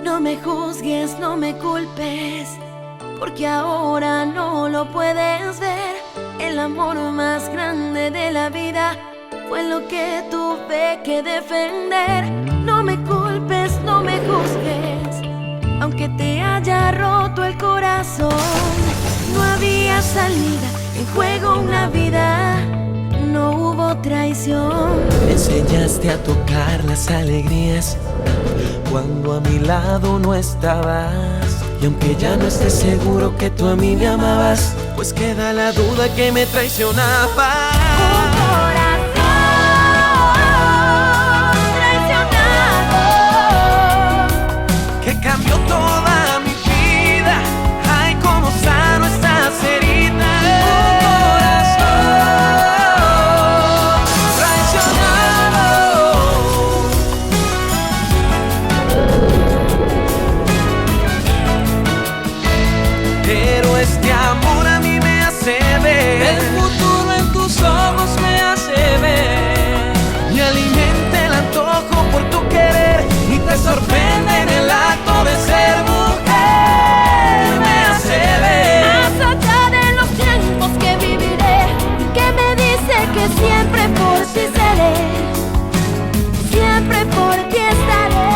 No me juzgues, no me culpes, porque ahora no lo puedes ver. El amor más grande de la vida fue lo que tuve que defender. No me culpes, no me juzgues, aunque te haya roto el corazón. No había salida, en juego una vida, no hubo traición. Me enseñaste a tocar las alegrías cuando a mi lado no estabas. Y aunque ya no estés seguro que tú a mí me amabas, pues queda la duda que me traicionabas. Un corazón traicionado Que cambió toda mi vida. Ay, cómo sano estas heridas. Un corazón traicionado. Pero este amor a mí me hace ver el futuro en tus ojos, me hace ver. Y alimenta el antojo por tu querer y te sorprende en el acto de ser mujer. Me hace ver más allá de los tiempos que viviré, que me dice que siempre por ti seré, siempre por ti estaré.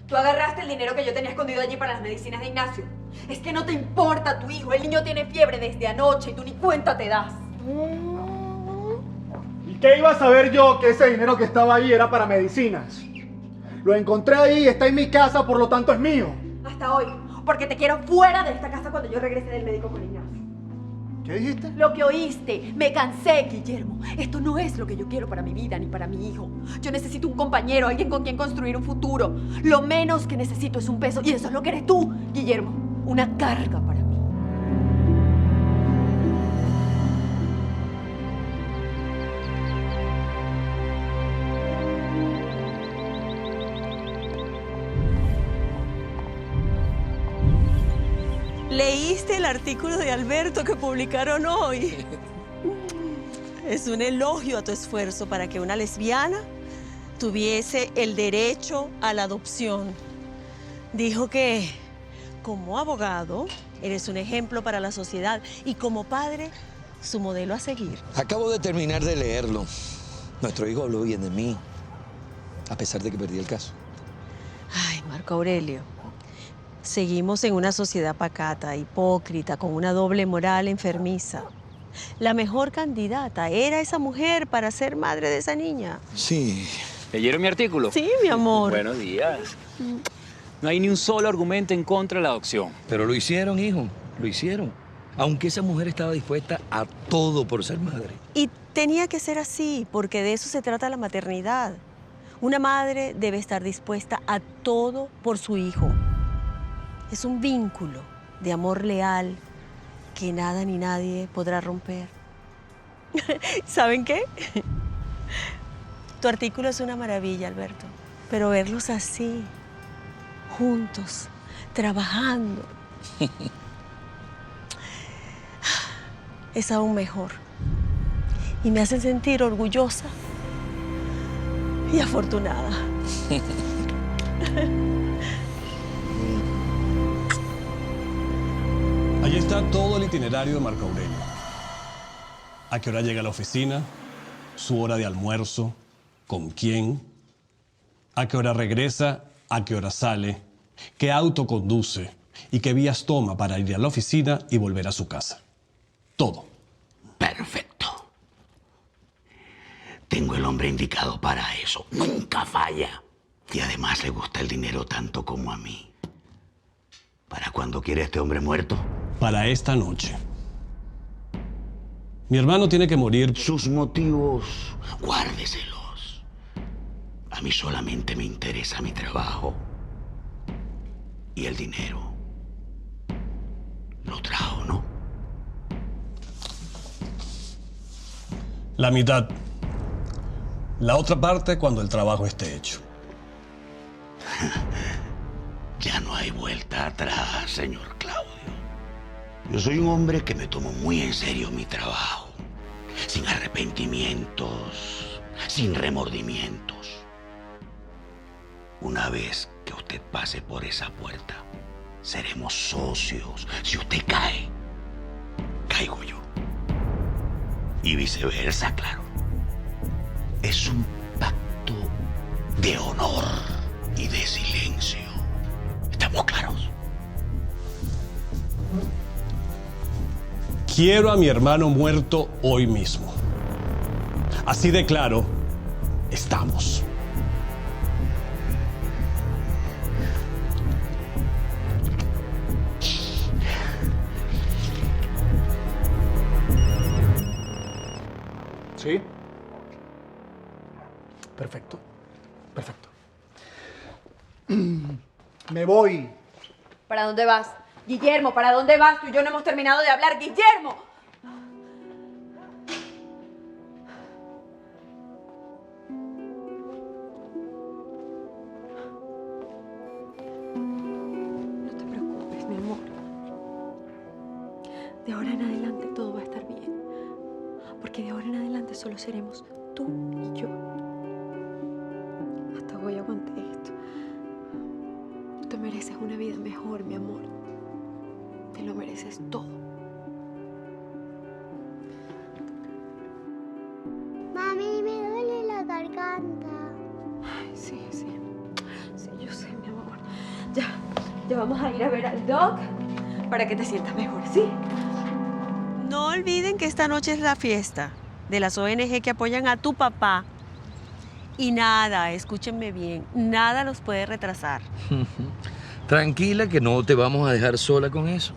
Tú agarraste el dinero que yo tenía escondido allí para las medicinas de Ignacio. Es que no te importa tu hijo. El niño tiene fiebre desde anoche y tú ni cuenta te das. ¿Y qué iba a saber yo que ese dinero que estaba ahí era para medicinas? Lo encontré ahí, está en mi casa, por lo tanto es mío. Hasta hoy. Porque te quiero fuera de esta casa cuando yo regrese del médico con Ignacio. ¿Qué dijiste? Lo que oíste. Me cansé, Guillermo. Esto no es lo que yo quiero para mi vida ni para mi hijo. Yo necesito un compañero, alguien con quien construir un futuro. Lo menos que necesito es un peso. Y eso es lo que eres tú, Guillermo. Una carga para mí. ¿Leíste el artículo de Alberto que publicaron hoy? Es un elogio a tu esfuerzo para que una lesbiana tuviese el derecho a la adopción. Dijo que como abogado eres un ejemplo para la sociedad y como padre su modelo a seguir. Acabo de terminar de leerlo. Nuestro hijo habló bien de mí, a pesar de que perdí el caso. Ay, Marco Aurelio. Seguimos en una sociedad pacata, hipócrita, con una doble moral enfermiza. La mejor candidata era esa mujer para ser madre de esa niña. Sí. ¿Leyeron mi artículo? Sí, mi amor. Buenos días. No hay ni un solo argumento en contra de la adopción. Pero lo hicieron, hijo. Lo hicieron. Aunque esa mujer estaba dispuesta a todo por ser madre. Y tenía que ser así, porque de eso se trata la maternidad. Una madre debe estar dispuesta a todo por su hijo. Es un vínculo de amor leal que nada ni nadie podrá romper. ¿Saben qué? Tu artículo es una maravilla, Alberto. Pero verlos así, juntos, trabajando, es aún mejor. Y me hacen sentir orgullosa y afortunada. Allí está todo el itinerario de Marco Aurelio. A qué hora llega a la oficina, su hora de almuerzo, con quién, a qué hora regresa, a qué hora sale, qué auto conduce y qué vías toma para ir a la oficina y volver a su casa. Todo. Perfecto. Tengo el hombre indicado para eso. Nunca falla. Y además le gusta el dinero tanto como a mí. ¿Para cuándo quiere este hombre muerto? Para esta noche. Mi hermano tiene que morir. Sus motivos, guárdeselos. A mí solamente me interesa mi trabajo. Y el dinero. Lo trajo, ¿no? La mitad. La otra parte cuando el trabajo esté hecho. Ya no hay vuelta atrás, señor Claudio. Yo soy un hombre que me tomo muy en serio mi trabajo. Sin arrepentimientos, sin remordimientos. Una vez que usted pase por esa puerta, seremos socios. Si usted cae, caigo yo. Y viceversa, claro. Es un pacto de honor y de silencio. ¿Estamos claros? Quiero a mi hermano muerto hoy mismo. Así de claro, estamos. ¿Sí? Perfecto. Perfecto. Me voy. ¿Para dónde vas? Guillermo, ¿para dónde vas? Tú y yo no hemos terminado de hablar. ¡Guillermo! No te preocupes, mi amor. De ahora en adelante todo va a estar bien. Porque de ahora en adelante solo seremos tú y yo. Hasta hoy aguanté esto. Tú te mereces una vida mejor, mi amor. Te lo mereces todo. Mami, me duele la garganta. Ay, sí, yo sé, mi amor. Ya vamos a ir a ver al doc para que te sientas mejor, ¿sí? No olviden que esta noche es la fiesta de las ONG que apoyan a tu papá. Y nada, escúchenme bien, nada los puede retrasar. Tranquila que no te vamos a dejar sola con eso.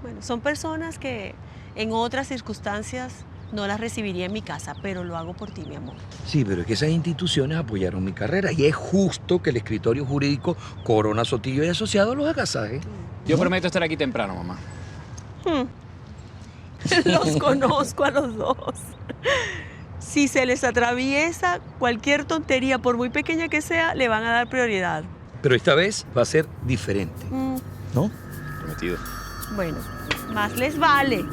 Bueno, son personas que en otras circunstancias no las recibiría en mi casa, pero lo hago por ti, mi amor. Sí, pero es que esas instituciones apoyaron mi carrera y es justo que el escritorio jurídico Corona Sotillo y Asociados los agasaje. Yo prometo estar aquí temprano, mamá. Los conozco a los dos. Si se les atraviesa cualquier tontería, por muy pequeña que sea, le van a dar prioridad. Pero esta vez va a ser diferente, ¿no? Prometido. Bueno, más les vale.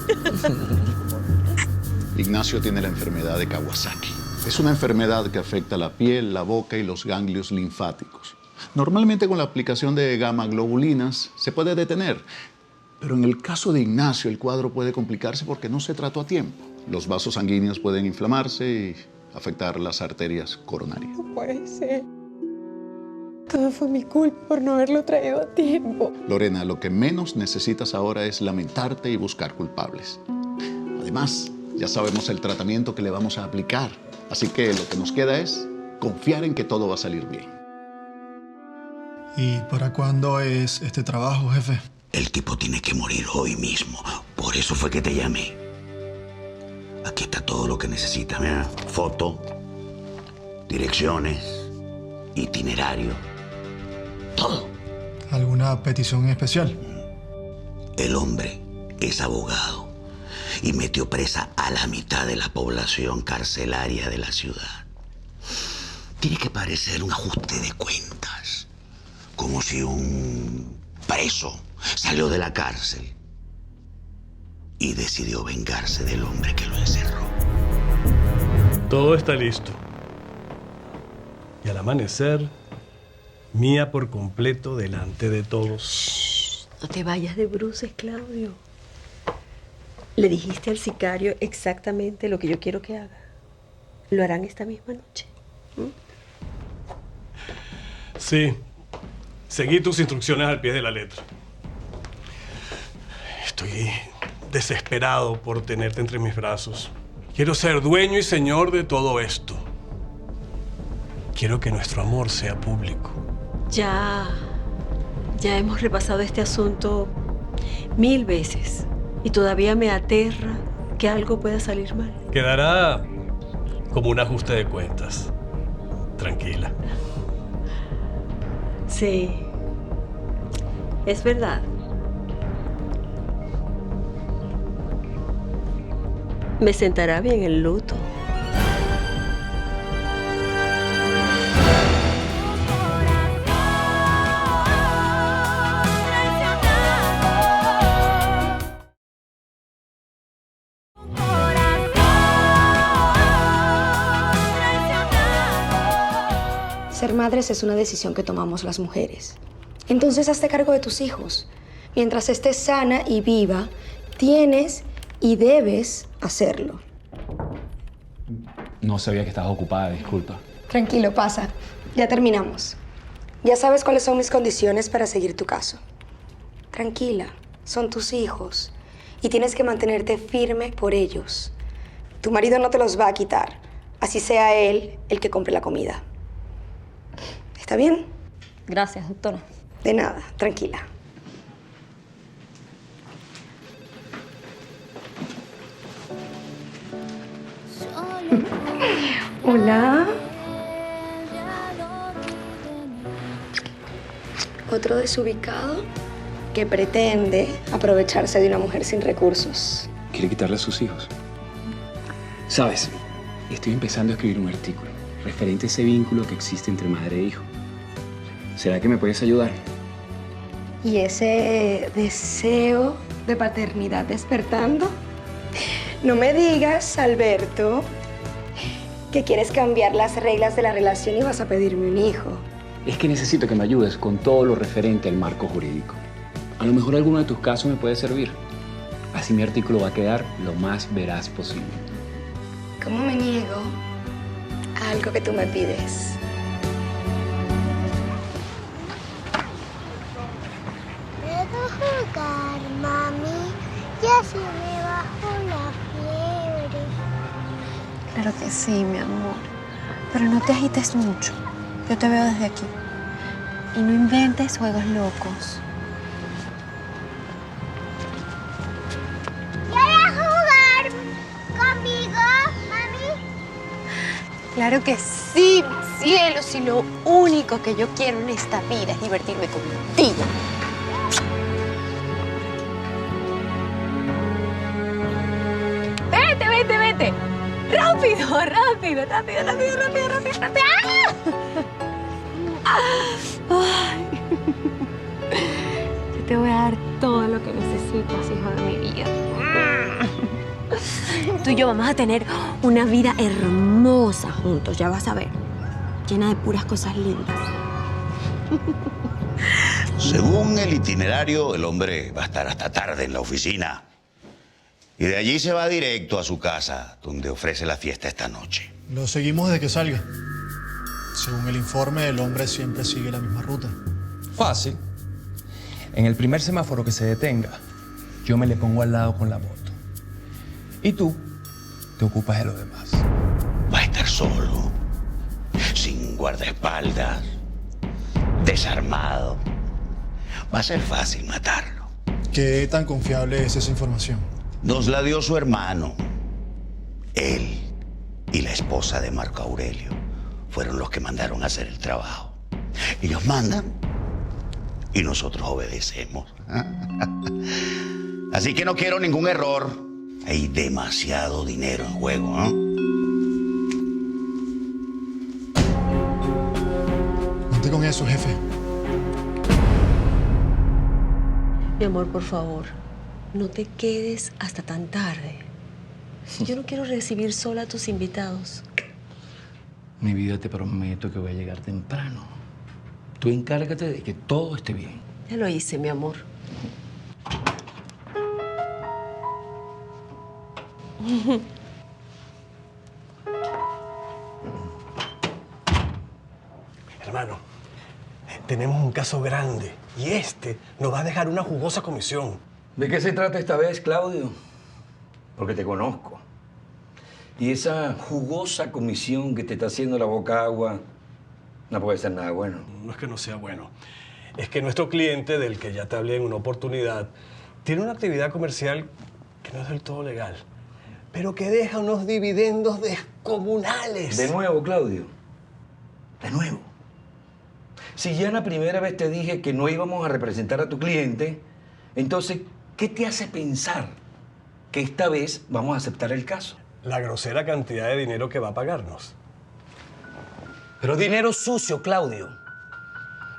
Ignacio tiene la enfermedad de Kawasaki. Es una enfermedad que afecta la piel, la boca y los ganglios linfáticos. Normalmente con la aplicación de gamma globulinas se puede detener, pero en el caso de Ignacio el cuadro puede complicarse porque no se trató a tiempo. Los vasos sanguíneos pueden inflamarse y afectar las arterias coronarias. No puede ser. Todo fue mi culpa por no haberlo traído a tiempo. Lorena, lo que menos necesitas ahora es lamentarte y buscar culpables. Además, ya sabemos el tratamiento que le vamos a aplicar, así que lo que nos queda es confiar en que todo va a salir bien. ¿Y para cuándo es este trabajo, jefe? El tipo tiene que morir hoy mismo. Por eso fue que te llamé. Aquí está todo lo que necesitas. Mira, foto, direcciones, itinerario, todo. ¿Alguna petición en especial? El hombre es abogado y metió presa a la mitad de la población carcelaria de la ciudad. Tiene que parecer un ajuste de cuentas, como si un preso salió de la cárcel y decidió vengarse del hombre que lo encerró. Todo está listo. Y al amanecer, mía por completo delante de todos. No te vayas de bruces, Claudio. Le dijiste al sicario exactamente lo que yo quiero que haga. Lo harán esta misma noche. Sí, seguí tus instrucciones al pie de la letra. Estoy desesperado por tenerte entre mis brazos. Quiero ser dueño y señor de todo esto. Quiero que nuestro amor sea público. Ya hemos repasado este asunto 1000 veces y todavía me aterra que algo pueda salir mal. Quedará como un ajuste de cuentas. Tranquila. Sí, es verdad. Me sentará bien el luto. madres es una decisión que tomamos las mujeres. Entonces hazte cargo de tus hijos. Mientras estés sana y viva, tienes y debes hacerlo. No sabía que estabas ocupada, disculpa. Tranquilo, pasa. Ya terminamos. Ya sabes cuáles son mis condiciones para seguir tu caso. Tranquila, son tus hijos y tienes que mantenerte firme por ellos. Tu marido no te los va a quitar, así sea él el que compre la comida. ¿Está bien? Gracias, doctora. De nada, tranquila. Hola. Otro desubicado que pretende aprovecharse de una mujer sin recursos. Quiere quitarle a sus hijos. Sabes, estoy empezando a escribir un artículo referente a ese vínculo que existe entre madre e hijo. ¿Será que me puedes ayudar? ¿Y ese deseo de paternidad despertando? No me digas, Alberto, que quieres cambiar las reglas de la relación y vas a pedirme un hijo. Es que necesito que me ayudes con todo lo referente al marco jurídico. A lo mejor alguno de tus casos me puede servir. Así mi artículo va a quedar lo más veraz posible. ¿Cómo me niego a algo que tú me pides? ¿Puedo jugar, mami? Ya se me bajó la fiebre. Claro que sí, mi amor. Pero no te agites mucho. Yo te veo desde aquí. Y no inventes juegos locos. ¿Quieres jugar conmigo, mami? Claro que sí, mi cielo. Si lo único que yo quiero en esta vida es divertirme contigo. ¡Vete, vete, vete! ¡Rápido, rápido, rápido, rápido, rápido, rápido, rápido! ¡Ay! Yo te voy a dar todo lo que necesitas, hijo de mi vida. Tú y yo vamos a tener una vida hermosa juntos, ya vas a ver. Llena de puras cosas lindas. Según el itinerario, el hombre va a estar hasta tarde en la oficina. Y de allí se va directo a su casa, donde ofrece la fiesta esta noche. Lo seguimos desde que salga. Según el informe, el hombre siempre sigue la misma ruta. Fácil. En el primer semáforo que se detenga, yo me le pongo al lado con la moto. Y tú te ocupas de lo demás. Va a estar solo, sin guardaespaldas, desarmado. Va a ser fácil matarlo. ¿Qué tan confiable es esa información? Nos la dio su hermano. Él y la esposa de Marco Aurelio fueron los que mandaron a hacer el trabajo. Ellos mandan y nosotros obedecemos. Así que no quiero ningún error. Hay demasiado dinero en juego, ¿no? Vente con eso, jefe. Mi amor, por favor, no te quedes hasta tan tarde. Yo no quiero recibir sola a tus invitados. Mi vida, te prometo que voy a llegar temprano. Tú encárgate de que todo esté bien. Ya lo hice, mi amor. Hermano, tenemos un caso grande y este nos va a dejar una jugosa comisión. ¿De qué se trata esta vez, Claudio? Porque te conozco. Y esa jugosa comisión que te está haciendo la boca agua no puede ser nada bueno. No es que no sea bueno. Es que nuestro cliente, del que ya te hablé en una oportunidad, tiene una actividad comercial que no es del todo legal, pero que deja unos dividendos descomunales. De nuevo, Claudio. De nuevo. Si ya la primera vez te dije que no íbamos a representar a tu cliente, entonces, ¿qué te hace pensar que esta vez vamos a aceptar el caso? La grosera cantidad de dinero que va a pagarnos. Pero dinero sucio, Claudio.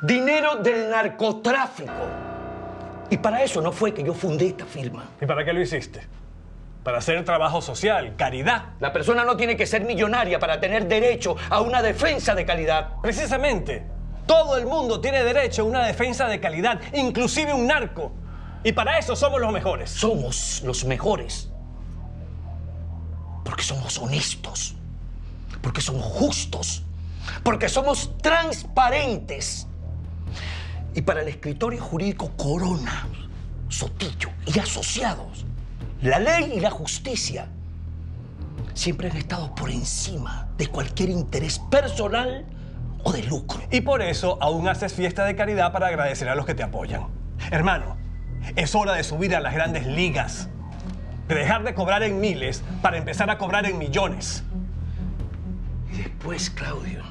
Dinero del narcotráfico. Y para eso no fue que yo fundé esta firma. ¿Y para qué lo hiciste? para hacer trabajo social, caridad. La persona no tiene que ser millonaria para tener derecho a una defensa de calidad. Precisamente, todo el mundo tiene derecho a una defensa de calidad, inclusive un narco. Y para eso somos los mejores. Somos los mejores. Porque somos honestos. Porque somos justos. Porque somos transparentes. Y para el escritorio jurídico Corona, Sotillo y asociados, la ley y la justicia siempre han estado por encima de cualquier interés personal o de lucro. Y por eso aún haces fiesta de caridad para agradecer a los que te apoyan. Hermano, es hora de subir a las grandes ligas. De dejar de cobrar en miles para empezar a cobrar en millones. ¿Y después, Claudio?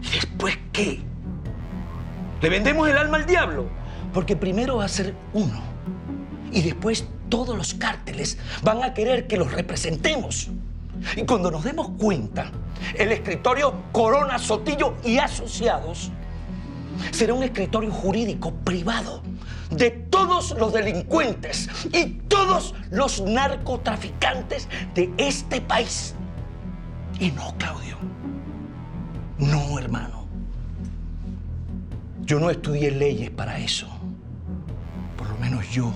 ¿Y después qué? ¿Le vendemos el alma al diablo? Porque primero va a ser uno. Y después todos los cárteles van a querer que los representemos. Y cuando nos demos cuenta, el escritorio Corona, Sotillo y Asociados será un escritorio jurídico privado de todos los delincuentes y todos los narcotraficantes de este país. Y no, Claudio. No, hermano. Yo no estudié leyes para eso. Por lo menos yo.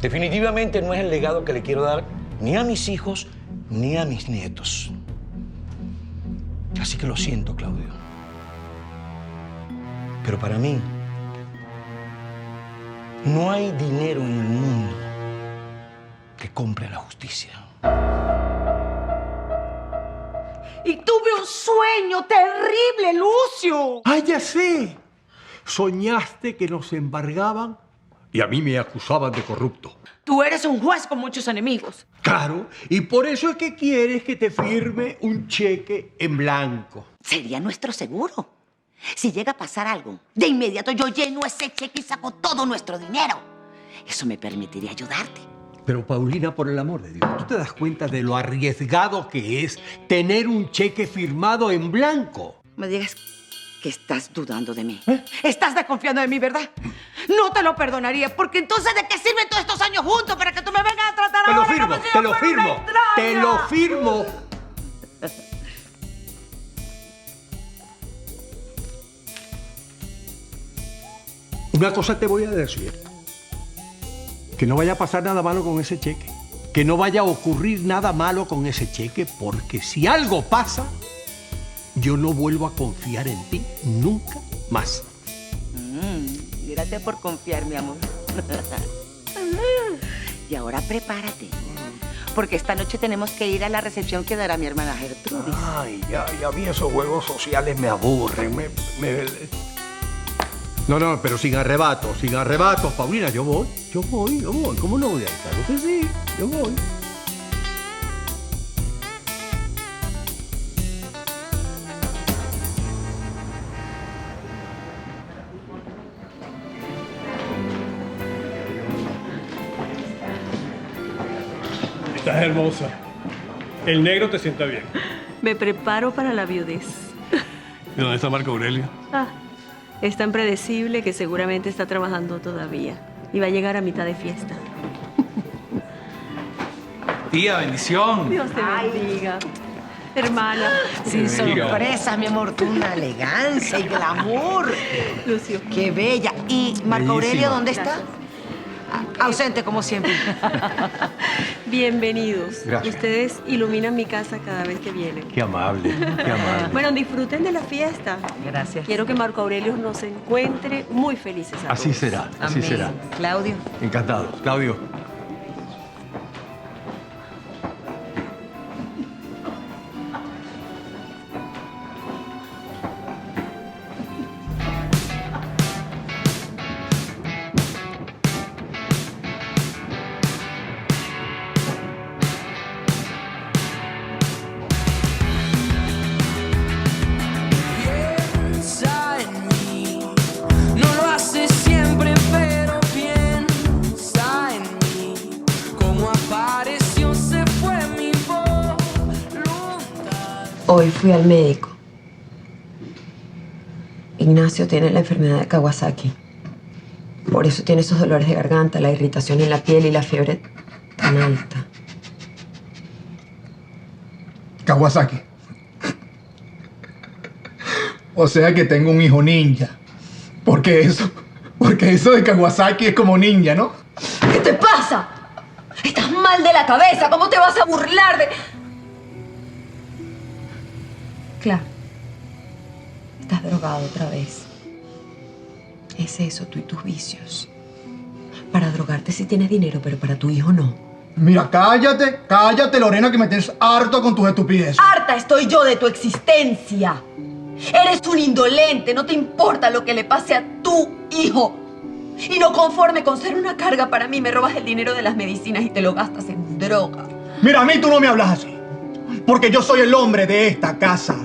Definitivamente no es el legado que le quiero dar ni a mis hijos ni a mis nietos. Así que lo siento, Claudio. Pero para mí, no hay dinero en el mundo que compre la justicia. Y tuve un sueño terrible, Lucio. ¡Ay, ya sé! Soñaste que nos embargaban y a mí me acusaban de corrupto. Tú eres un juez con muchos enemigos. Claro, y por eso es que quieres que te firme un cheque en blanco. Sería nuestro seguro. Si llega a pasar algo, de inmediato yo lleno ese cheque y saco todo nuestro dinero. Eso me permitiría ayudarte. Pero Paulina, por el amor de Dios, ¿tú te das cuenta de lo arriesgado que es tener un cheque firmado en blanco? Me digas que estás dudando de mí. Estás desconfiando de mí, ¿verdad? No te lo perdonaría, porque entonces ¿de qué sirven todos estos años juntos para que tú me vengas a tratar Te lo ahora firmo, como si te yo lo fuera una firmo, extraña? te lo firmo. Una cosa te voy a decir. Que no vaya a pasar nada malo con ese cheque. Que no vaya a ocurrir nada malo con ese cheque, porque si algo pasa, yo no vuelvo a confiar en ti nunca más. Gracias por confiar, mi amor. Y ahora prepárate, porque esta noche tenemos que ir a la recepción que dará mi hermana Gertrudis. Ay, ya a mí esos juegos sociales me aburren. No, pero sin arrebatos, Paulina. Yo voy. ¿Cómo no voy a ir? Claro que sí, yo voy. Estás hermosa. El negro te sienta bien. Me preparo para la viudez. ¿Y dónde está Marco Aurelio? Es tan predecible que seguramente está trabajando todavía. Y va a llegar a mitad de fiesta. Tía, bendición. Dios te bendiga. Hermana. Sin sorpresa, mi amor. Tú una elegancia y glamour. Lucio. Qué bella. ¿Y Marco Aurelio Bellísima. dónde está? Ausente, como siempre. Bienvenidos. Gracias. Ustedes iluminan mi casa cada vez que vienen. Qué amable, qué amable. Bueno, disfruten de la fiesta. Gracias. Quiero que Marco Aurelio nos encuentre muy felices a Así todos. será, así será. Claudio. Encantado. Claudio. Piensa en mí, no lo hace siempre, pero piensa en mí. Como apareció, se fue mi voluntad. Hoy fui al médico. Ignacio tiene la enfermedad de Kawasaki. Por eso tiene esos dolores de garganta, la irritación en la piel y la fiebre tan alta. Kawasaki. O sea que tengo un hijo ninja. Porque eso de Kawasaki es como ninja, ¿no? ¿Qué te pasa? Estás mal de la cabeza. ¿Cómo te vas a burlar de...? Claro. Estás drogado otra vez. Es eso, tú y tus vicios. Para drogarte sí tienes dinero, pero para tu hijo no. Mira, cállate, Lorena, que me tienes harto con tus estupideces. ¡Harta estoy yo de tu existencia! Eres un indolente, no te importa lo que le pase a tu hijo. Y no conforme con ser una carga para mí, me robas el dinero de las medicinas y te lo gastas en droga. Mira, a mí tú no me hablas así. Porque yo soy el hombre de esta casa.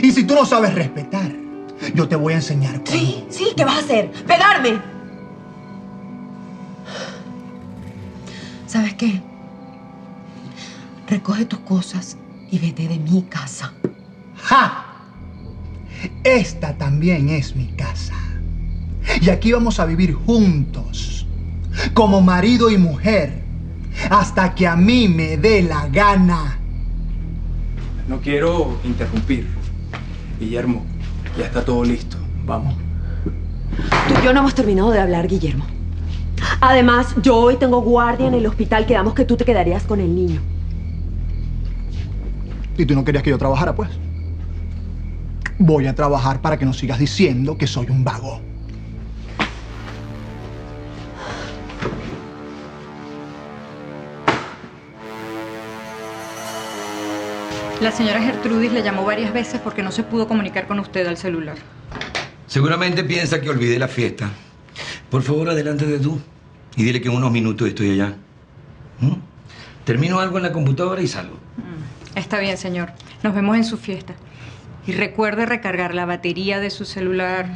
Y si tú no sabes respetar, yo te voy a enseñar cómo. Sí, ¿qué vas a hacer? ¡Pegarme! ¿Sabes qué? Recoge tus cosas y vete de mi casa. ¡Ja! Esta también es mi casa. Y aquí vamos a vivir juntos, como marido y mujer, hasta que a mí me dé la gana. No quiero interrumpir. Guillermo, ya está todo listo. Vamos. Tú y yo no hemos terminado de hablar, Guillermo. Además, yo hoy tengo guardia en el hospital. Quedamos que tú te quedarías con el niño. ¿Y tú no querías que yo trabajara, pues? Voy a trabajar para que no sigas diciendo que soy un vago. La señora Gertrudis le llamó varias veces porque no se pudo comunicar con usted al celular. Seguramente piensa que olvidé la fiesta. Por favor, adelántate tú y dile que en unos minutos estoy allá. Termino algo en la computadora y salgo. Está bien, señor. Nos vemos en su fiesta. Y recuerde recargar la batería de su celular.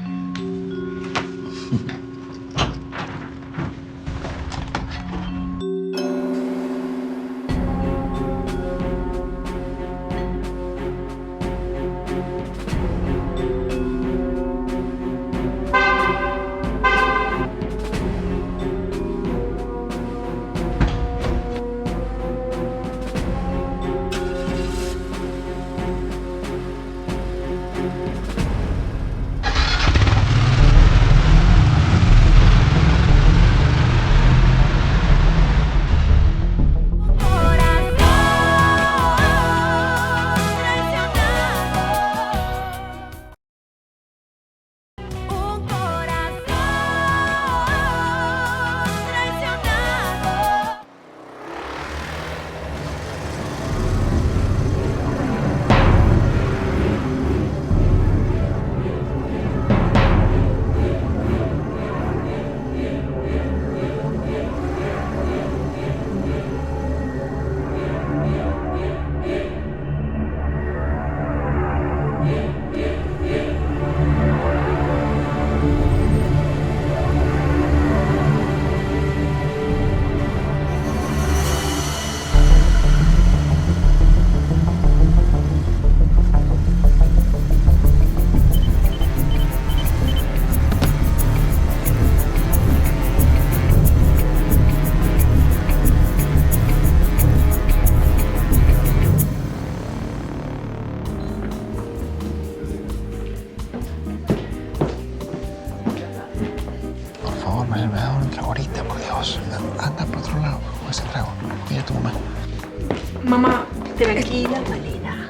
Mamá, tranquila, Malena.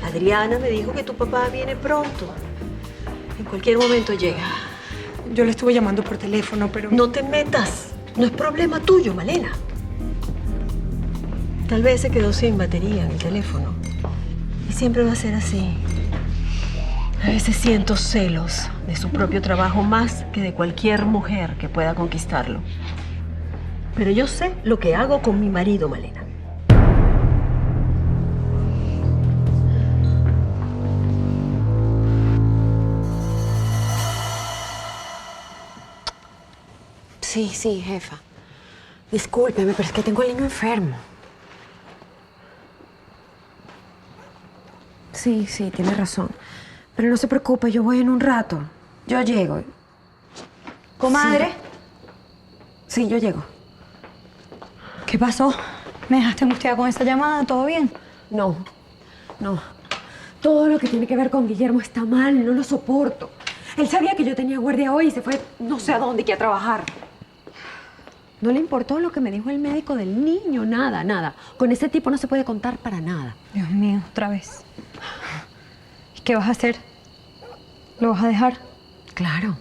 Adriana me dijo que tu papá viene pronto. En cualquier momento llega. Yo le estuve llamando por teléfono, pero... No te metas. No es problema tuyo, Malena. Tal vez se quedó sin batería en el teléfono. Y siempre va a ser así. A veces siento celos de su propio trabajo más que de cualquier mujer que pueda conquistarlo. Pero yo sé lo que hago con mi marido, Malena. Sí, jefa. Discúlpeme, pero es que tengo al niño enfermo. Sí, tiene razón. Pero no se preocupe, yo voy en un rato. Yo llego. Comadre, Sí, yo llego. ¿Qué pasó? ¿Me dejaste angustiada con esa llamada? ¿Todo bien? No. Todo lo que tiene que ver con Guillermo está mal, no lo soporto. Él sabía que yo tenía guardia hoy y se fue no sé a dónde, que a trabajar. No le importó lo que me dijo el médico del niño, nada. Con ese tipo no se puede contar para nada. Dios mío, otra vez. ¿Y qué vas a hacer? ¿Lo vas a dejar? Claro.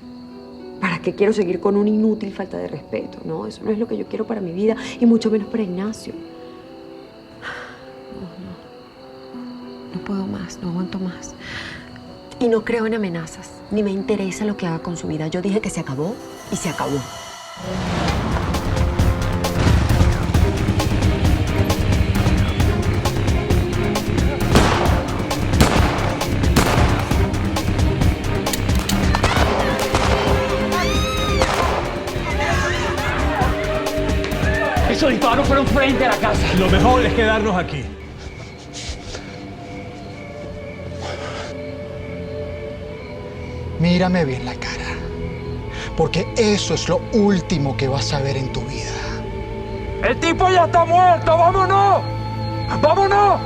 ¿Para qué quiero seguir con una inútil falta de respeto? No, eso no es lo que yo quiero para mi vida y mucho menos para Ignacio. No puedo más, no aguanto más. Y no creo en amenazas, ni me interesa lo que haga con su vida. Yo dije que se acabó y se acabó. Esos disparos fueron frente a la casa. Lo mejor es quedarnos aquí. Mírame bien la cara, porque eso es lo último que vas a ver en tu vida. ¡El tipo ya está muerto! ¡Vámonos! ¡Vámonos!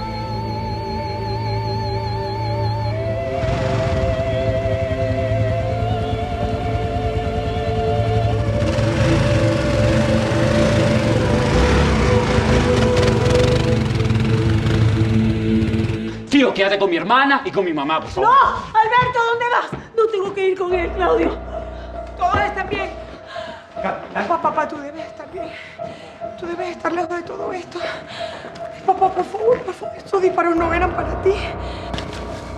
Tío, quédate con mi hermana y con mi mamá, por favor. ¡No! ¡Alberto, ¿dónde vas? No tengo que ir con él, Claudio. Todos están bien. Papá, tú debes estar bien. Tú debes estar lejos de todo esto. Papá, por favor, estos disparos no eran para ti.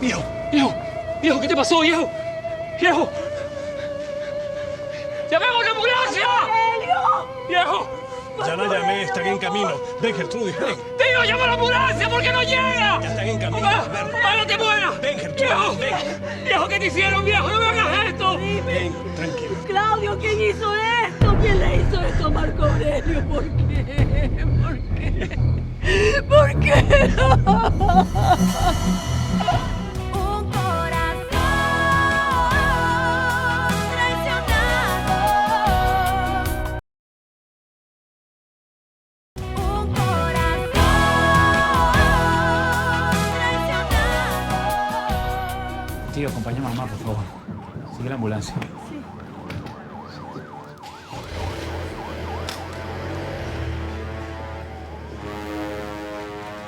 Viejo, ¿qué te pasó, viejo? ¡Viejo! ¡Llamemos a una ambulancia! ¡Viejo! Ya la llamé, están en camino. Ven, Gertrudis, ven. ¡Tío, llama a la ambulancia porque no llega! Ya están en camino. ¡Mamá, no te mueras! Ven, Gertrudis, ven. Viejo, ¿qué te hicieron, viejo? ¡No me hagas esto! Ven, tranquilo. Claudio, ¿quién hizo esto? ¿Quién le hizo esto a Marco Aurelio? ¿Por qué? ¿Por qué? Tío, acompaña a mamá, por favor. Sigue la ambulancia.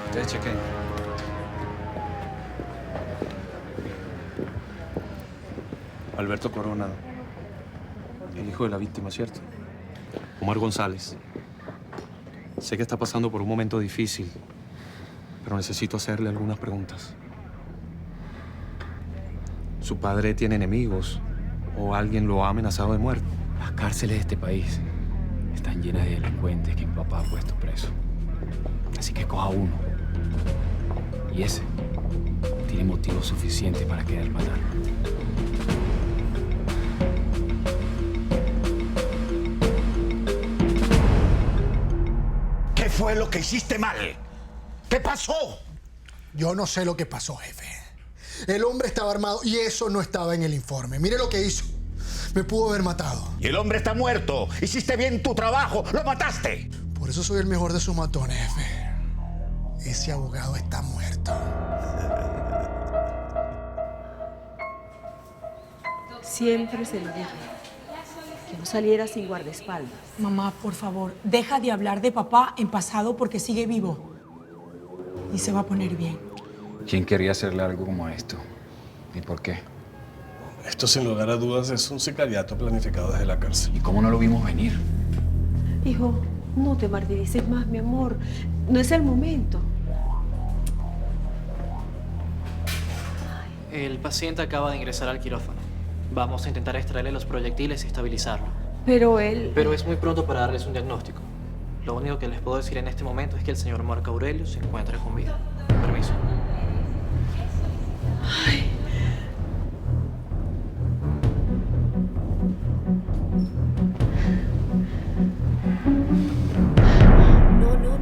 Ustedes chequen. Alberto Coronado, el hijo de la víctima, ¿cierto? Omar González. Sé que está pasando por un momento difícil, pero necesito hacerle algunas preguntas. ¿Su padre tiene enemigos o alguien lo ha amenazado de muerte? Las cárceles de este país están llenas de delincuentes que mi papá ha puesto preso. Así que coja uno. Y ese tiene motivo suficiente para querer matarlo. ¿Qué fue lo que hiciste mal? ¿Qué pasó? Yo no sé lo que pasó, jefe. El hombre estaba armado y eso no estaba en el informe. Mire lo que hizo. Me pudo haber matado. Y el hombre está muerto. Hiciste bien tu trabajo. ¡Lo mataste! Por eso soy el mejor de sus matones, jefe. Ese abogado está muerto. Siempre se lo dije. Que no saliera sin guardaespaldas. Mamá, por favor, deja de hablar de papá en pasado porque sigue vivo. Y se va a poner bien. ¿Quién quería hacerle algo como esto? ¿Y por qué? Esto, sin lugar a dudas, es un sicariato planificado desde la cárcel. ¿Y cómo no lo vimos venir? Hijo, no te martirices más, mi amor. No es el momento. El paciente acaba de ingresar al quirófano. Vamos a intentar extraerle los proyectiles y estabilizarlo. Pero él... Pero es muy pronto para darles un diagnóstico. Lo único que les puedo decir en este momento es que el señor Marco Aurelio se encuentra con vida. Permiso. Ay.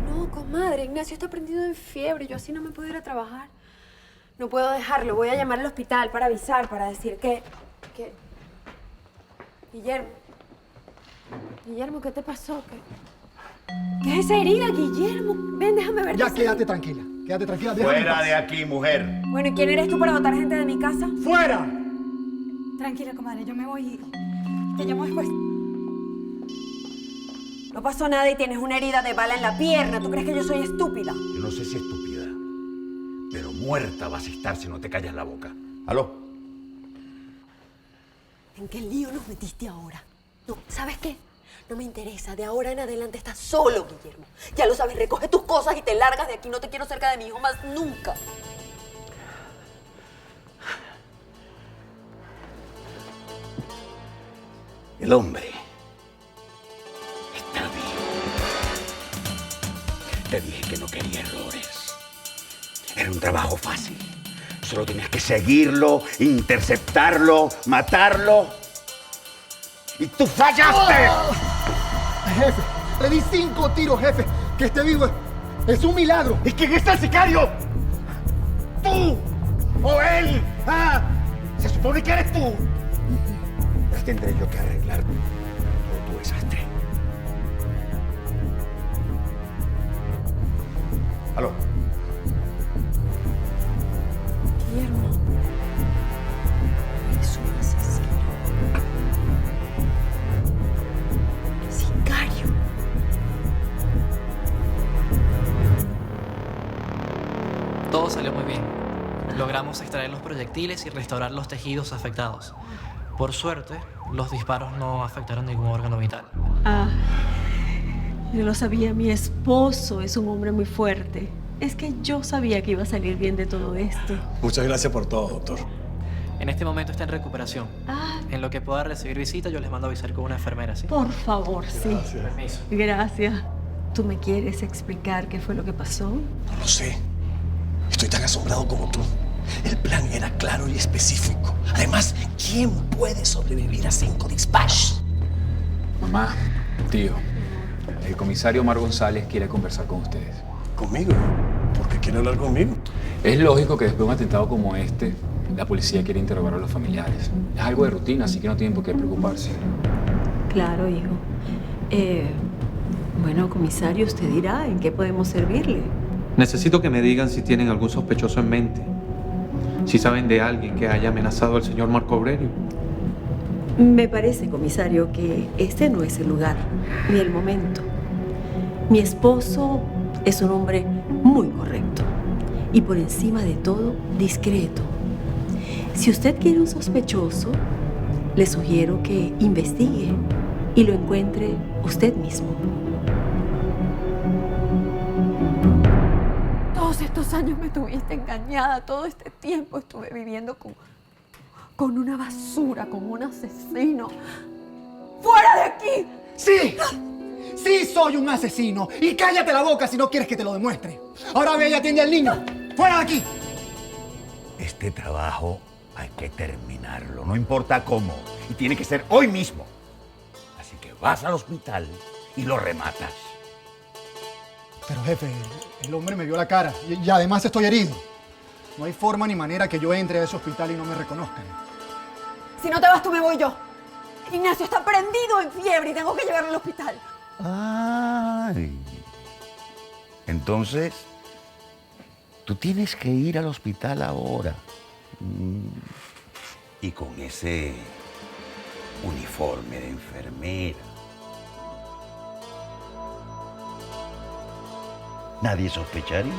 No, comadre. Ignacio está prendido en fiebre. Yo así no me puedo ir a trabajar. No puedo dejarlo. Voy a llamar al hospital para avisar, para decir que... Guillermo. Guillermo, ¿qué te pasó? ¿Qué es esa herida, Guillermo? Ven, déjame ver. Ya, quédate tranquila. Quédate tranquila. Fuera de aquí, mujer. Bueno, ¿y quién eres tú para botar gente de mi casa? ¡Fuera! Tranquila, comadre, yo me voy y te llamo después. No pasó nada y tienes una herida de bala en la pierna. ¿Tú crees que yo soy estúpida? Yo no sé si estúpida, pero muerta vas a estar si no te callas la boca. ¿Aló? ¿En qué lío nos metiste ahora? No, ¿sabes qué? No me interesa. De ahora en adelante estás solo, Guillermo. Ya lo sabes, recoge tus cosas y te largas de aquí. No te quiero cerca de mi hijo más nunca. El hombre está vivo. Te dije que no quería errores. Era un trabajo fácil. Solo tenías que seguirlo, interceptarlo, matarlo. ¡Y tú fallaste! ¡Oh! Jefe, le di 5 tiros, jefe. Que esté vivo es un milagro. ¿Y quién es el sicario? ¿Tú o él? ¿Ah? Se supone que eres tú. Ya tendré yo que arreglar todo tu desastre. ¿Aló? Guillermo, eres un asesino. Sicario. Todo salió muy bien. Logramos extraer los proyectiles y restaurar los tejidos afectados. Por suerte, los disparos no afectaron ningún órgano vital. Ah, yo lo sabía, mi esposo es un hombre muy fuerte. Es que yo sabía que iba a salir bien de todo esto. Muchas gracias por todo, doctor. En este momento está en recuperación. En lo que pueda recibir visita, yo les mando a avisar con una enfermera, ¿sí? Por favor, sí. Permiso. Gracias. ¿Tú me quieres explicar qué fue lo que pasó? No lo sé. Estoy tan asombrado como tú. El plan era claro y específico. Además, ¿quién puede sobrevivir a 5 disparos? Mamá, tío, el comisario Omar González quiere conversar con ustedes. ¿Conmigo? ¿Por qué quiere hablar conmigo? Es lógico que después de un atentado como este, la policía quiere interrogar a los familiares. Es algo de rutina, así que no tienen por qué preocuparse. Claro, hijo. Bueno, comisario, usted dirá en qué podemos servirle. Necesito que me digan si tienen algún sospechoso en mente. Si saben de alguien que haya amenazado al señor Marco Aurelio. Me parece, comisario, que este no es el lugar ni el momento. Mi esposo es un hombre muy correcto y por encima de todo, discreto. Si usted quiere un sospechoso, le sugiero que investigue y lo encuentre usted mismo. Todos estos años me tuviste engañada. Todo este tiempo estuve viviendo con una basura, con un asesino. ¡Fuera de aquí! ¡Sí! ¡Sí soy un asesino! Y cállate la boca si no quieres que te lo demuestre. Ahora ve y atiende al niño. ¡Fuera de aquí! Este trabajo hay que terminarlo, no importa cómo. Y tiene que ser hoy mismo. Así que vas al hospital y lo rematas. Pero jefe, el hombre me vio la cara y además estoy herido. No hay forma ni manera que yo entre a ese hospital y no me reconozcan. Si no te vas, tú me voy yo. Ignacio está prendido en fiebre y tengo que llevarlo al hospital. Ay. Entonces, tú tienes que ir al hospital ahora. Y con ese uniforme de enfermera. Nadie sospecharía.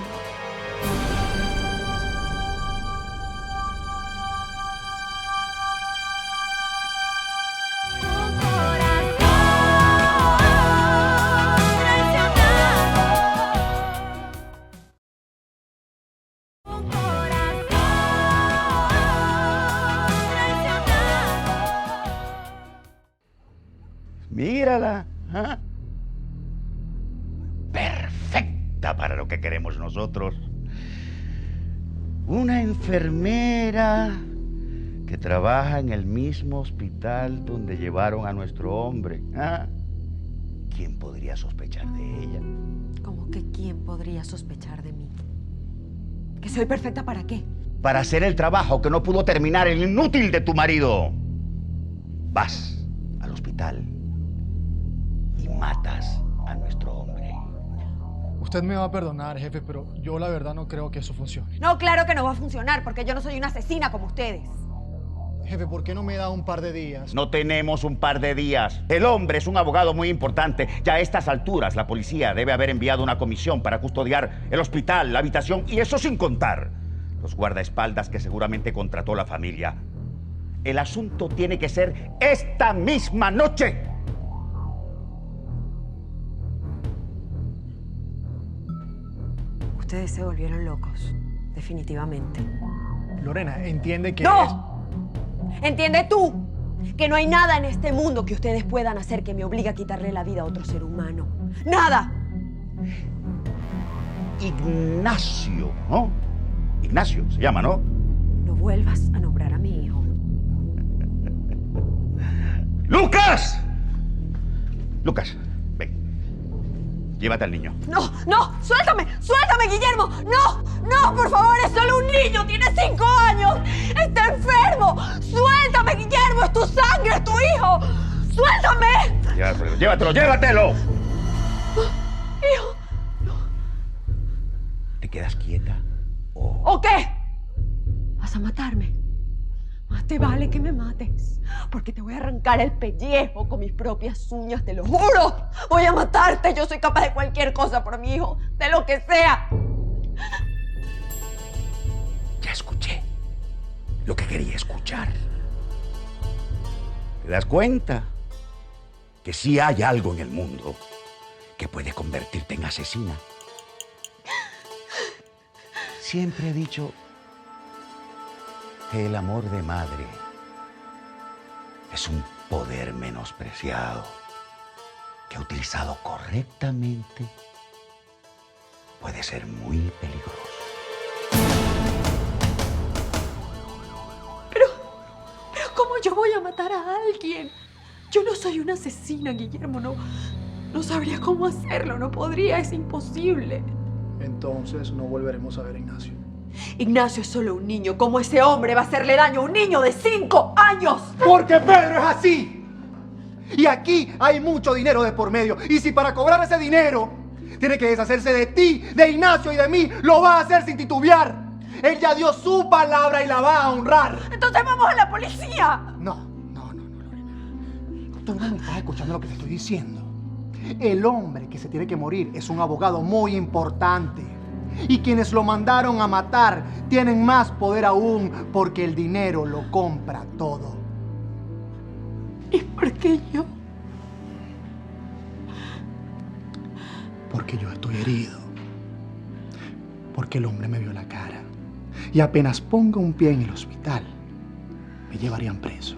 Mírala. ¿Ah? Perfecta para lo que queremos nosotros. Una enfermera que trabaja en el mismo hospital donde llevaron a nuestro hombre. ¿Ah? ¿Quién podría sospechar de ella? ¿Cómo que quién podría sospechar de mí? ¿Que soy perfecta para qué? Para hacer el trabajo que no pudo terminar el inútil de tu marido. Vas al hospital matas a nuestro hombre. Usted me va a perdonar, jefe, pero yo la verdad no creo que eso funcione. No, claro que no va a funcionar, porque yo no soy una asesina como ustedes. Jefe, ¿por qué no me da un par de días? No tenemos un par de días. El hombre es un abogado muy importante. Ya a estas alturas la policía debe haber enviado una comisión para custodiar el hospital, la habitación y eso sin contar los guardaespaldas que seguramente contrató la familia. El asunto tiene que ser esta misma noche. Ustedes se volvieron locos, definitivamente. Lorena, entiende que... ¡No! ¿Entiende tú que no hay nada en este mundo que ustedes puedan hacer que me obligue a quitarle la vida a otro ser humano? ¡Nada! Ignacio, ¿no? Ignacio se llama, ¿no? No vuelvas a nombrar a mi hijo. ¡Lucas! Lucas, ven. Llévate al niño. ¡No! ¡No! ¡Suéltame! ¡Suéltame, Guillermo! ¡No! ¡No, por favor! ¡Es solo un niño! ¡Tiene 5 años! ¡Está enfermo! ¡Suéltame, Guillermo! ¡Es tu sangre! ¡Es tu hijo! ¡Suéltame! Llévatelo, llévatelo. ¡Hijo! ¿Te quedas quieta? ¿O qué? ¿Vas a matarme? Más te vale que me mates, porque te voy a arrancar el pellejo con mis propias uñas, te lo juro. Voy a matarte, yo soy capaz de cualquier cosa por mi hijo, de lo que sea. Ya escuché lo que quería escuchar. ¿Te das cuenta? Que sí hay algo en el mundo que puede convertirte en asesina. Siempre he dicho que el amor de madre es un poder menospreciado que utilizado correctamente puede ser muy peligroso. Pero ¿cómo yo voy a matar a alguien? Yo no soy una asesina, Guillermo, no sabría cómo hacerlo, no podría, es imposible. Entonces no volveremos a ver a Ignacio. Ignacio es solo un niño. ¿Cómo ese hombre va a hacerle daño a un niño de 5 años? Porque Pedro es así. Y aquí hay mucho dinero de por medio. Y si para cobrar ese dinero tiene que deshacerse de ti, de Ignacio y de mí, lo va a hacer sin titubear. Él ya dio su palabra y la va a honrar. Entonces vamos a la policía. No, Lorena. Tú no me estás escuchando lo que te estoy diciendo. El hombre que se tiene que morir es un abogado muy importante. Y quienes lo mandaron a matar tienen más poder aún porque el dinero lo compra todo. ¿Y por qué yo? Porque yo estoy herido. Porque el hombre me vio la cara. Y apenas ponga un pie en el hospital, me llevarían preso.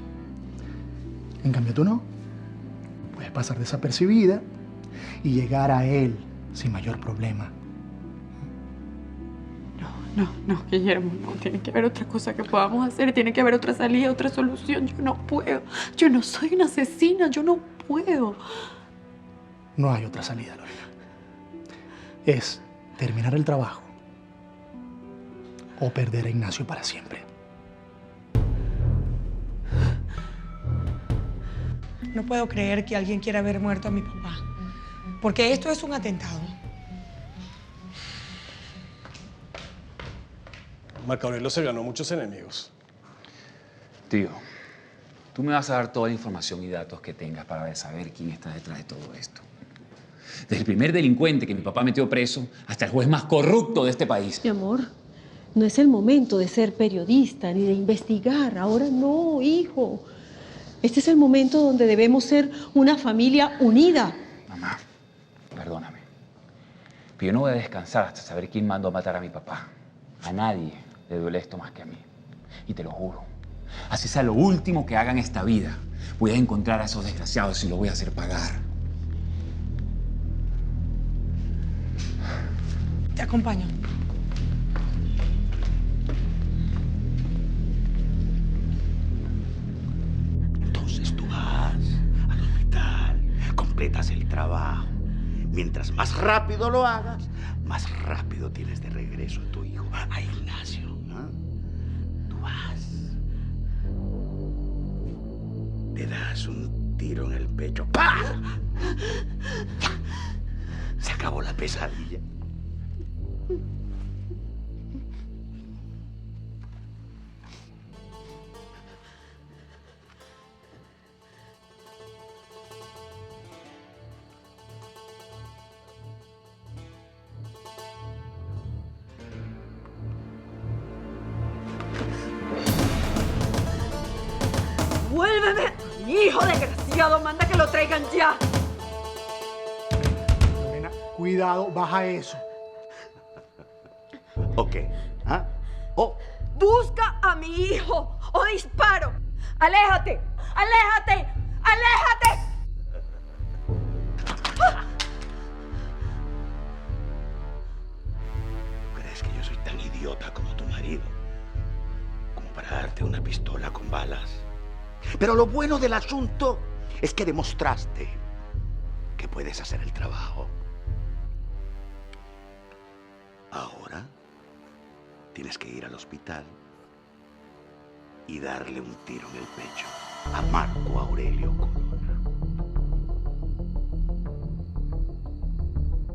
En cambio tú no. Puedes pasar desapercibida y llegar a él sin mayor problema. No, Guillermo, no. Tiene que haber otra cosa que podamos hacer. Tiene que haber otra salida, otra solución. Yo no puedo. Yo no soy una asesina. Yo no puedo. No hay otra salida, Lorena. Es terminar el trabajo o perder a Ignacio para siempre. No puedo creer que alguien quiera ver muerto a mi papá, porque esto es un atentado. Marco Aurelio se ganó muchos enemigos. Tío, tú me vas a dar toda la información y datos que tengas para saber quién está detrás de todo esto. Desde el primer delincuente que mi papá metió preso hasta el juez más corrupto de este país. Mi amor, no es el momento de ser periodista ni de investigar. Ahora no, hijo. Este es el momento donde debemos ser una familia unida. Mamá, perdóname. Pero yo no voy a descansar hasta saber quién mandó a matar a mi papá. A nadie le duele esto más que a mí. Y te lo juro. Así sea lo último que haga en esta vida. Voy a encontrar a esos desgraciados y los voy a hacer pagar. Te acompaño. Entonces tú vas al hospital, completas el trabajo. Mientras más rápido lo hagas, más rápido tienes de regreso a tu hijo, a Ignacio. ¿No? Tú vas, te das un tiro en el pecho, ¡pah! Ya. Se acabó la pesadilla. ¡Vuélveme! ¡Hijo desgraciado! ¡Manda que lo traigan ya! Lorena, cuidado, baja eso. Ok. ¿Ah? Oh. ¡Busca a mi hijo o disparo! ¡Aléjate! ¡Aléjate! ¡Aléjate! ¿Crees que yo soy tan idiota como tu marido? Como para darte una pistola con balas. Pero lo bueno del asunto es que demostraste que puedes hacer el trabajo. Ahora tienes que ir al hospital y darle un tiro en el pecho a Marco Aurelio Corona.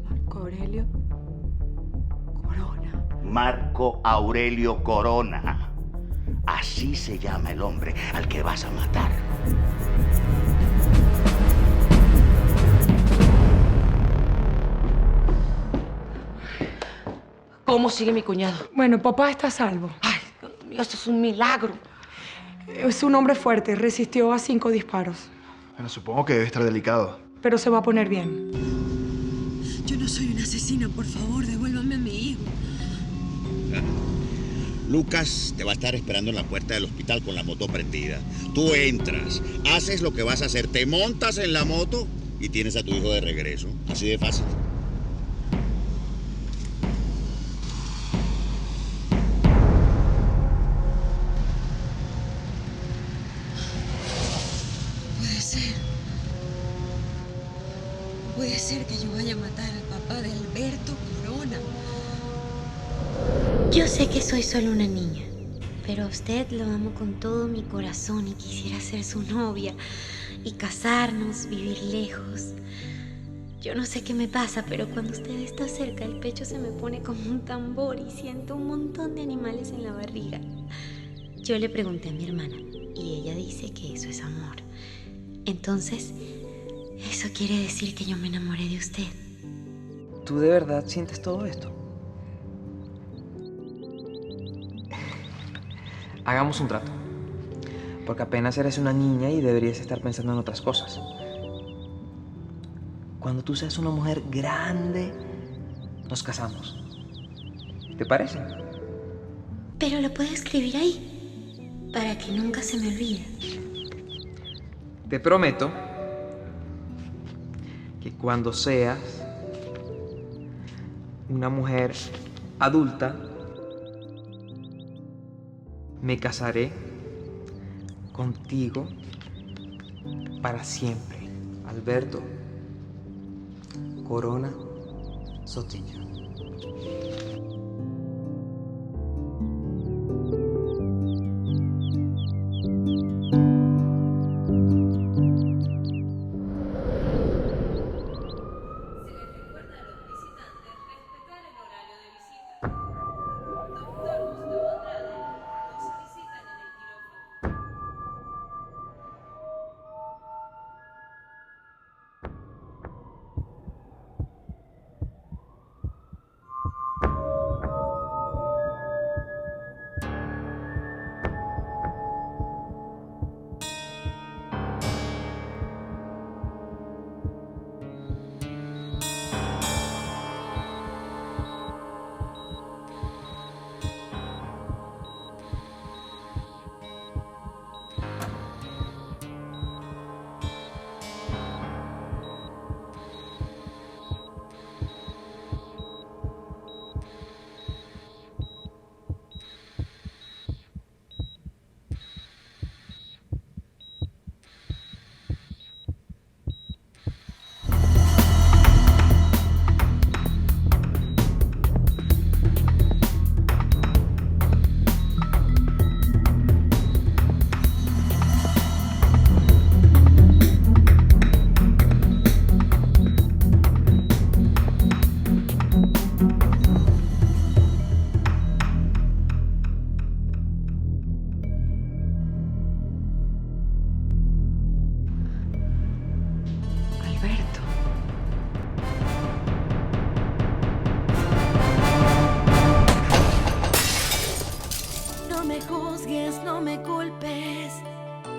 Marco Aurelio Corona. Marco Aurelio Corona. Así se llama el hombre al que vas a matar. ¿Cómo sigue mi cuñado? Bueno, papá está a salvo. Ay, Dios mío, esto es un milagro. Es un hombre fuerte, resistió a 5 disparos. Bueno, supongo que debe estar delicado. Pero se va a poner bien. Yo no soy una asesina, por favor, devuélvame a mi hijo. Lucas te va a estar esperando en la puerta del hospital con la moto prendida. Tú entras, haces lo que vas a hacer, te montas en la moto y tienes a tu hijo de regreso. Así de fácil. Puede ser. Puede ser que yo vaya a matar al papá de Alberto Corona. Yo sé que soy solo una niña, pero a usted lo amo con todo mi corazón y quisiera ser su novia y casarnos, vivir lejos. Yo no sé qué me pasa, pero cuando usted está cerca, el pecho se me pone como un tambor y siento un montón de animales en la barriga. Yo le pregunté a mi hermana y ella dice que eso es amor. Entonces, eso quiere decir que yo me enamoré de usted. ¿Tú de verdad sientes todo esto? Hagamos un trato. Porque apenas eres una niña y deberías estar pensando en otras cosas. Cuando tú seas una mujer grande, nos casamos. ¿Te parece? Pero lo puedo escribir ahí, para que nunca se me olvide. Te prometo que cuando seas una mujer adulta, me casaré contigo para siempre, Alberto Corona Sotillo.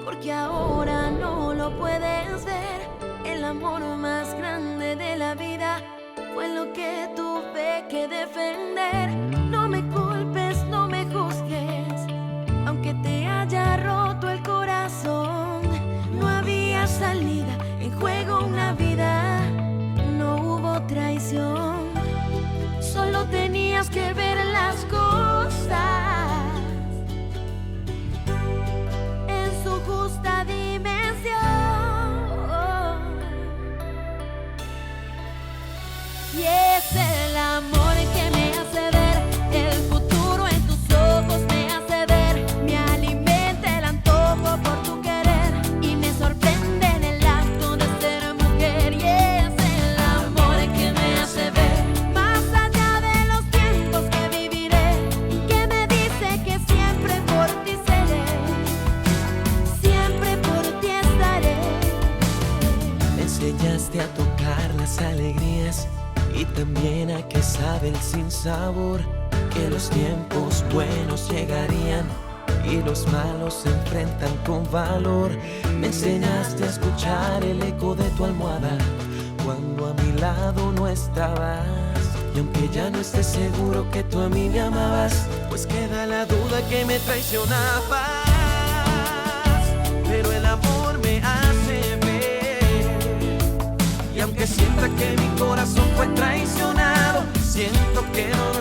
porque ahora no lo puedes ver. El amor más grande de la vida fue lo que tuve que defender. No me culpes, no me juzgues, aunque te haya roto el corazón. No había salida, en juego una vida, no hubo traición. Solo tenías que ver las cosas en su justa dimensión. Y es el amor que me hace ver el futuro en tus ojos, me hace ver, me alimenta el antojo por tu querer y me sorprende en el acto de ser mujer. Y es el amor que me hace ver más allá de los tiempos que viviré, que me dice que siempre por ti seré, siempre por ti estaré. Me enseñaste a tocar las alegrías y también a que sabe el sinsabor, que los tiempos buenos llegarían y los malos se enfrentan con valor. Me enseñaste a escuchar el eco de tu almohada cuando a mi lado no estabas. Y aunque ya no estés seguro que tú a mí me amabas, pues queda la duda que me traicionabas. Pero el amor me hace ver, y aunque sienta que mi corazón fue traicionado, siento que no